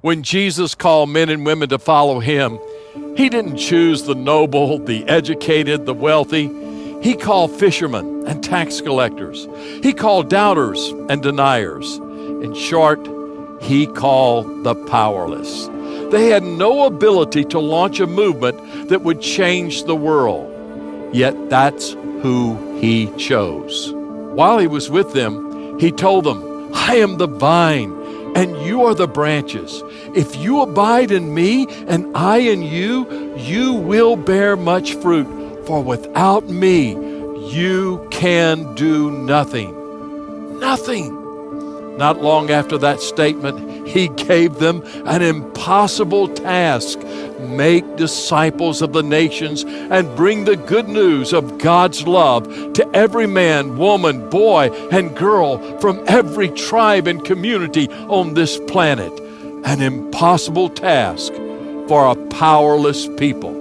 When Jesus called men and women to follow him, he didn't choose the noble, the educated, the wealthy. He called fishermen and tax collectors. He called doubters and deniers. In short, he called the powerless. They had no ability to launch a movement that would change the world. Yet that's who he chose. While he was with them, he told them, "I am the vine, and you are the branches. If you abide in me and I in you, you will bear much fruit. For without me, you can do nothing." Nothing. Not long after that statement, he gave them an impossible task: make disciples of the nations and bring the good news of God's love to every man, woman, boy, and girl from every tribe and community on this planet. An impossible task for a powerless people.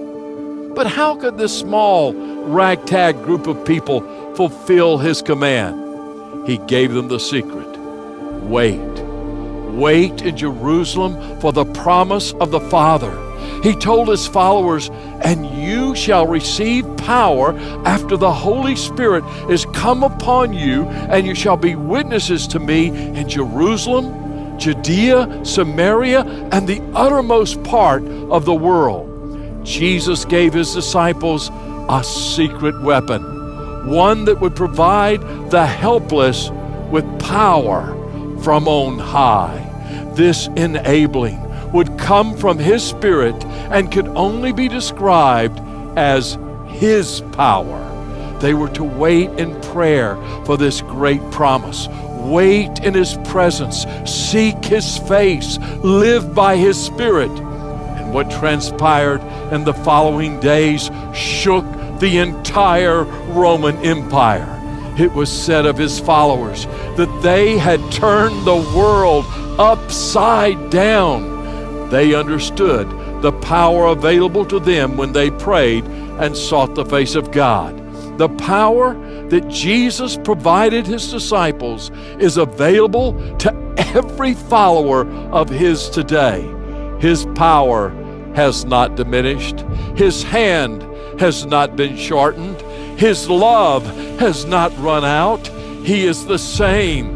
But how could this small, ragtag group of people fulfill his command? He gave them the secret. Wait. Wait in Jerusalem for the promise of the Father. He told his followers, "And you shall receive power after the Holy Spirit is come upon you, and you shall be witnesses to me in Jerusalem, Judea, Samaria, and the uttermost part of the world." Jesus gave his disciples a secret weapon, one that would provide the helpless with power from on high. This enabling would come from his Spirit and could only be described as his power. They were to wait in prayer for this great promise. Wait in his presence, seek his face, live by his Spirit. And what transpired in the following days shook the entire Roman Empire. It was said of his followers that they had turned the world upside down. They understood the power available to them when they prayed and sought the face of God. The power that Jesus provided his disciples is available to every follower of his today. His power has not diminished. His hand has not been shortened. His love has not run out. He is the same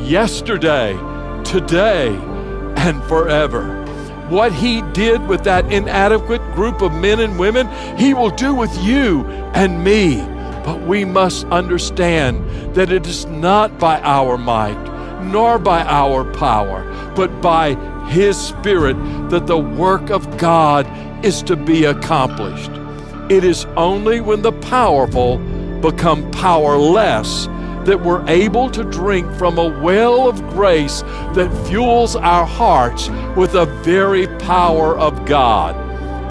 yesterday, today, and forever. What he did with that inadequate group of men and women, he will do with you and me. But we must understand that it is not by our might, nor by our power, but by his Spirit that the work of God is to be accomplished. It is only when the powerful become powerless that we're able to drink from a well of grace that fuels our hearts with the very power of God.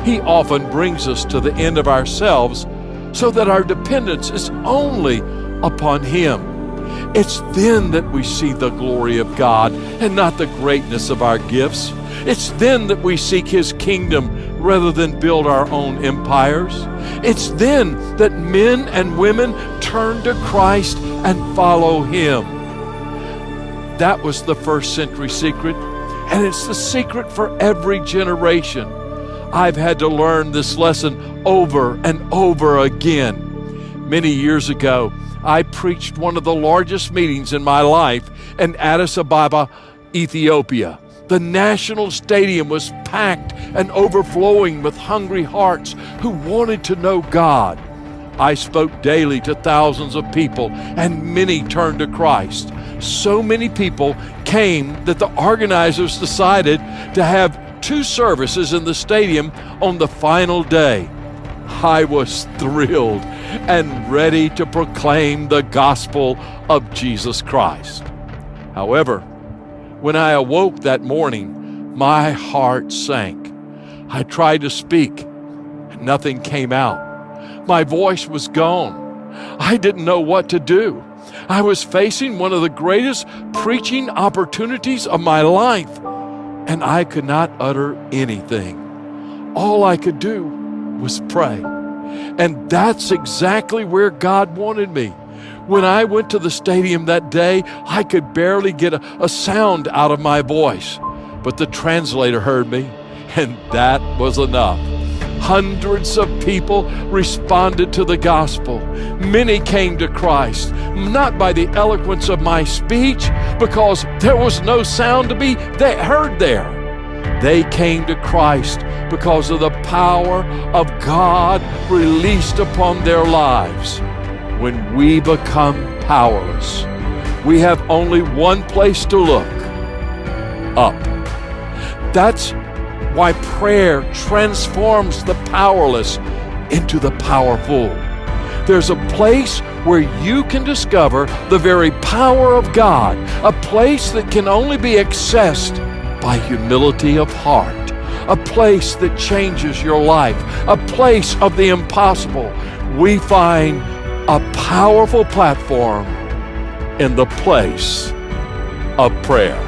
He often brings us to the end of ourselves so that our dependence is only upon him. It's then that we see the glory of God and not the greatness of our gifts. It's then that we seek his kingdom rather than build our own empires. It's then that men and women turn to Christ and follow him. That was the first century secret, and it's the secret for every generation. I've had to learn this lesson over and over again. Many years ago, I preached one of the largest meetings in my life in Addis Ababa, Ethiopia. The national stadium was packed and overflowing with hungry hearts who wanted to know God. I spoke daily to thousands of people, and many turned to Christ. So many people came that the organizers decided to have 2 services in the stadium on the final day. I was thrilled and ready to proclaim the gospel of Jesus Christ. However, when I awoke that morning, my heart sank. I tried to speak, and nothing came out. My voice was gone. I didn't know what to do. I was facing one of the greatest preaching opportunities of my life, and I could not utter anything. All I could do was pray. And that's exactly where God wanted me. When I went to the stadium that day, I could barely get a sound out of my voice. But the translator heard me, and that was enough. Hundreds of people responded to the gospel. Many came to Christ, not by the eloquence of my speech, because there was no sound to be heard there. They came to Christ because of the power of God released upon their lives. When we become powerless, we have only one place to look: up. That's why prayer transforms the powerless into the powerful. There's a place where you can discover the very power of God, a place that can only be accessed by humility of heart, a place that changes your life, a place of the impossible. We find a powerful platform in the place of prayer.